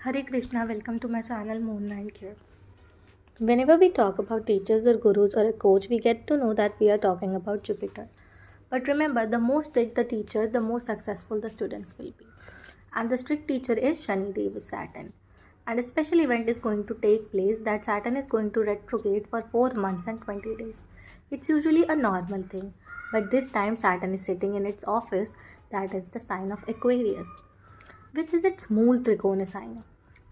Hare Krishna, welcome to my channel Moon Night here. Whenever we talk about teachers or gurus or a coach, we get to know that we are talking about Jupiter. But remember, the more strict the teacher, the more successful the students will be. And the strict teacher is Shani Dev Saturn. And a special event is going to take place that Saturn is going to retrograde for 4 months and 20 days. It's usually a normal thing, but this time Saturn is sitting in its office, that is the sign of Aquarius, which is its Mool Trikona sign.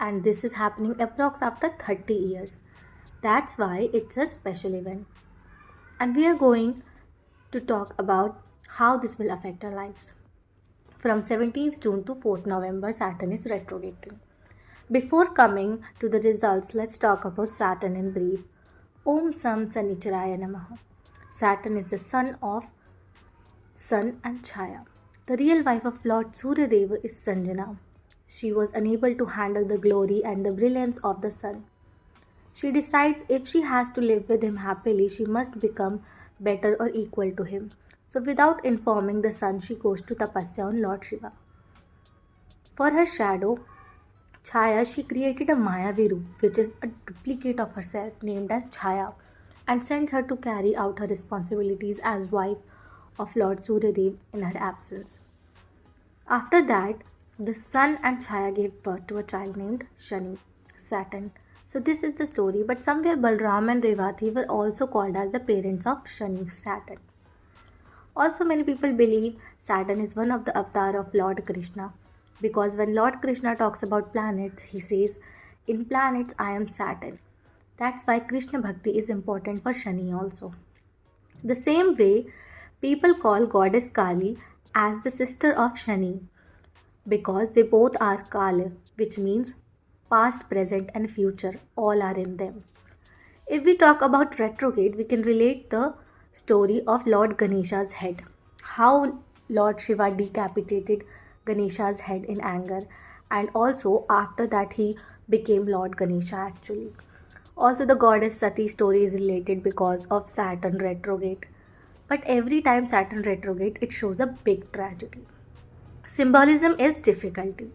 And this is happening approx after 30 years. That's why it's a special event. And we are going to talk about how this will affect our lives. From 17th June to 4th November, Saturn is retrograding. Before coming to the results, let's talk about Saturn in brief. Om Sam Sanicharaya Namaha. Saturn is the son of Sun and Chaya. The real wife of Lord Suryadeva is Sanjana. She was unable to handle the glory and the brilliance of the sun. She decides if she has to live with him happily, she must become better or equal to him. So without informing the sun, she goes to tapasya on Lord Shiva. For her shadow, Chaya, she created a Mayavi Roop, which is a duplicate of herself named as Chaya, and sends her to carry out her responsibilities as wife of Lord Suryadev in her absence. After that, the sun and Chaya gave birth to a child named Shani, Saturn. So this is the story, but somewhere Balram and Revati were also called as the parents of Shani, Saturn. Also, many people believe Saturn is one of the avatar of Lord Krishna, because when Lord Krishna talks about planets, he says, "In planets I am Saturn." That's why Krishna Bhakti is important for Shani also. The same way, people call goddess Kali as the sister of Shani, because they both are Kala, which means past, present, and future, all are in them. If we talk about retrograde, we can relate the story of Lord Ganesha's head. How Lord Shiva decapitated Ganesha's head in anger, and also after that he became Lord Ganesha actually. Also, the goddess Sati story is related because of Saturn retrograde. But every time Saturn retrograde, it shows a big tragedy. Symbolism is difficulty.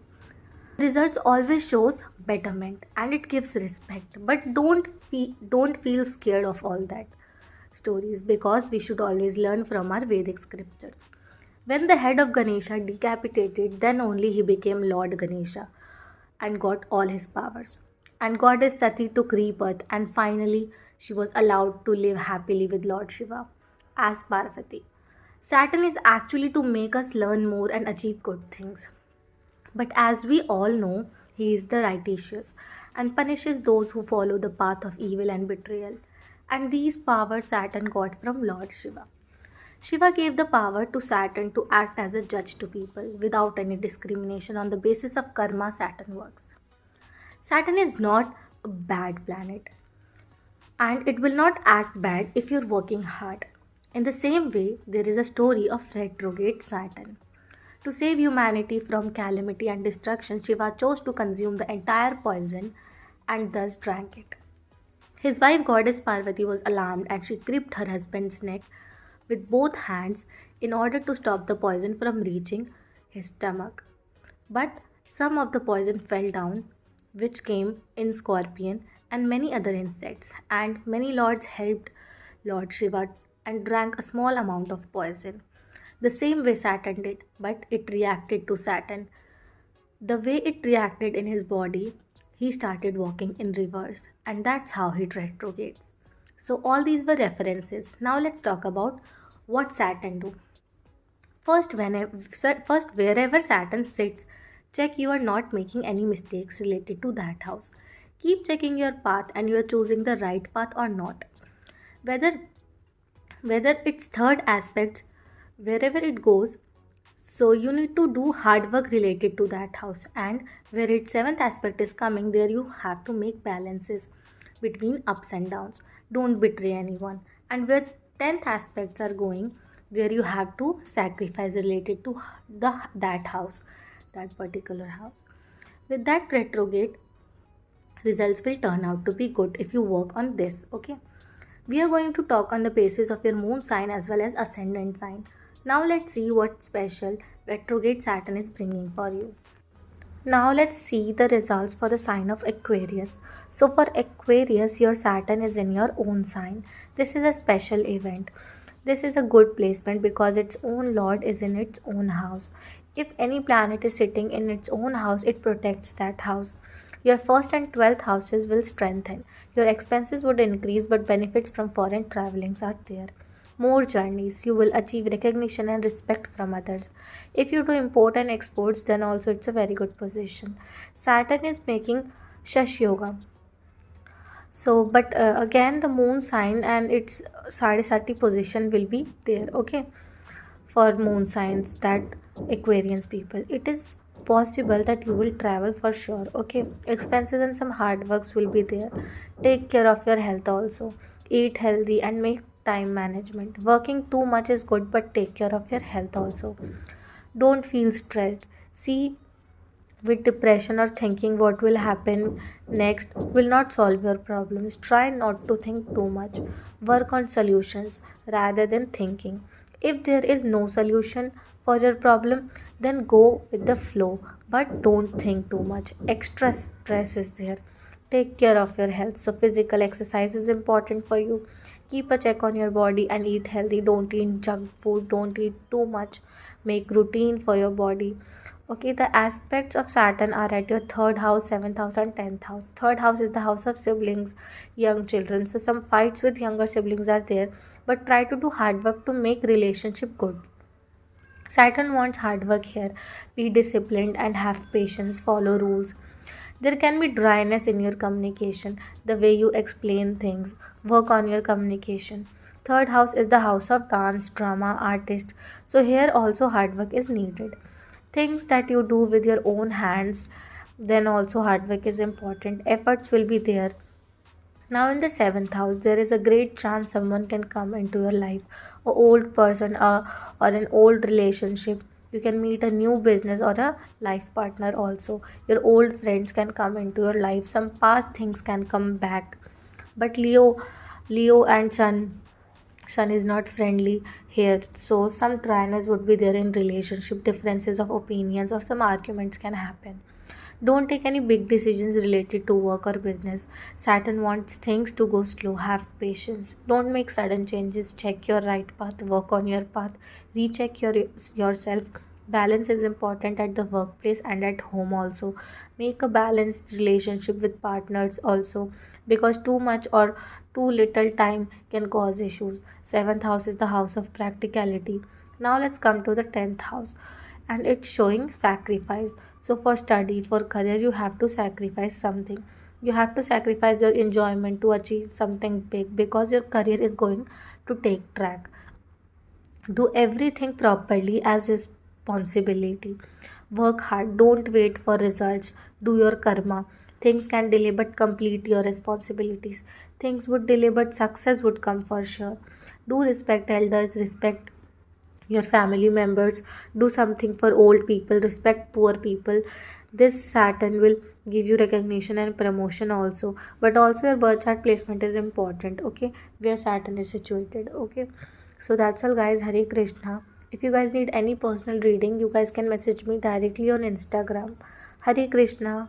Results always shows betterment and it gives respect. But don't feel scared of all that stories, because we should always learn from our Vedic scriptures. When the head of Ganesha decapitated, then only he became Lord Ganesha and got all his powers. And goddess Sati took rebirth, and finally she was allowed to live happily with Lord Shiva as Parvati. Saturn is actually to make us learn more and achieve good things. But as we all know, he is the righteous and punishes those who follow the path of evil and betrayal. And these powers Saturn got from Lord Shiva. Shiva gave the power to Saturn to act as a judge to people without any discrimination. On the basis of karma, Saturn works. Saturn is not a bad planet, and it will not act bad if you're working hard. In the same way, there is a story of retrograde Saturn. To save humanity from calamity and destruction, Shiva chose to consume the entire poison and thus drank it. His wife goddess Parvati was alarmed and she gripped her husband's neck with both hands in order to stop the poison from reaching his stomach. But some of the poison fell down, which came in scorpion and many other insects, and many lords helped Lord Shiva and drank a small amount of poison. The same way Saturn did, but it reacted to Saturn. The way it reacted in his body, he started walking in reverse, and that's how he retrogrades. So all these were references. Now let's talk about what Saturn do. First, wherever Saturn sits, check you are not making any mistakes related to that house. Keep checking your path and you are choosing the right path or not. Whether it's third aspects, wherever it goes, so you need to do hard work related to that house. And where its seventh aspect is coming, there you have to make balances between ups and downs. Don't betray anyone. And where 10th aspects are going, where you have to sacrifice related to that house, that particular house. With that retrograde, results will turn out to be good if you work on this. Okay, we are going to talk on the basis of your moon sign as well as ascendant sign. Now let's see what special retrograde Saturn is bringing for you. Now let's see the results for the sign of Aquarius. So for Aquarius, your Saturn is in your own sign. This is a special event. This is a good placement because its own lord is in its own house. If any planet is sitting in its own house, it protects that house. Your first and 12th houses will strengthen. Your expenses would increase, but benefits from foreign travelings are there. More journeys, you will achieve recognition and respect from others. If you do import and exports, then also it's a very good position. Saturn is making Shash Yoga. So, but again, the moon sign and its Sadhisati position will be there, okay, for moon signs, that Aquarians people. It is possible that you will travel for sure, okay. Expenses and some hard works will be there. Take care of your health also. Eat healthy and make time management. Working too much is good, but take care of your health also. Don't feel stressed. See, with depression or thinking what will happen next will not solve your problems. Try not to think too much. Work on solutions rather than thinking. If there is no solution for your problem, then go with the flow, but don't think too much. Extra stress is there. Take care of your health. So, physical exercise is important for you. Keep a check on your body and eat healthy. Don't eat junk food. Don't eat too much. Make routine for your body. Okay, the aspects of Saturn are at your third house, seventh house, and 10th house. Third house is the house of siblings, young children. So, some fights with younger siblings are there, but try to do hard work to make relationship good. Saturn wants hard work here. Be disciplined and have patience, follow rules. There can be dryness in your communication, the way you explain things. Work on your communication. Third house is the house of dance, drama, artist. So here also hard work is needed. Things that you do with your own hands, then also hard work is important. Efforts will be there. Now, in the seventh house, there is a great chance someone can come into your life. A old person, or an old relationship. You can meet a new business or a life partner also. Your old friends can come into your life. Some past things can come back. But Leo and Sun is not friendly here. So some dryness would be there in relationship. Differences of opinions or some arguments can happen. Don't take any big decisions related to work or business. Saturn wants things to go slow. Have patience. Don't make sudden changes. Check your right path. Work on your path. Recheck yourself. Balance is important at the workplace and at home also. Make a balanced relationship with partners also, because too much or too little time can cause issues. Seventh house is the house of practicality. Now let's come to the 10th house, and it's showing sacrifice. So for study, for career, you have to sacrifice something. You have to sacrifice your enjoyment to achieve something big, because your career is going to take track. Do everything properly as is responsibility. Work hard. Don't wait for results. Do your karma. Things can delay, but complete your responsibilities. Things would delay, but success would come for sure. Do respect elders, respect your family members. Do something for old people, respect poor people. This Saturn will give you recognition and promotion also, but also your birth chart placement is important, okay, where Saturn is situated, okay. So that's all, guys. Hare Krishna. If you guys need any personal reading, you guys can message me directly on Instagram. Hare Krishna.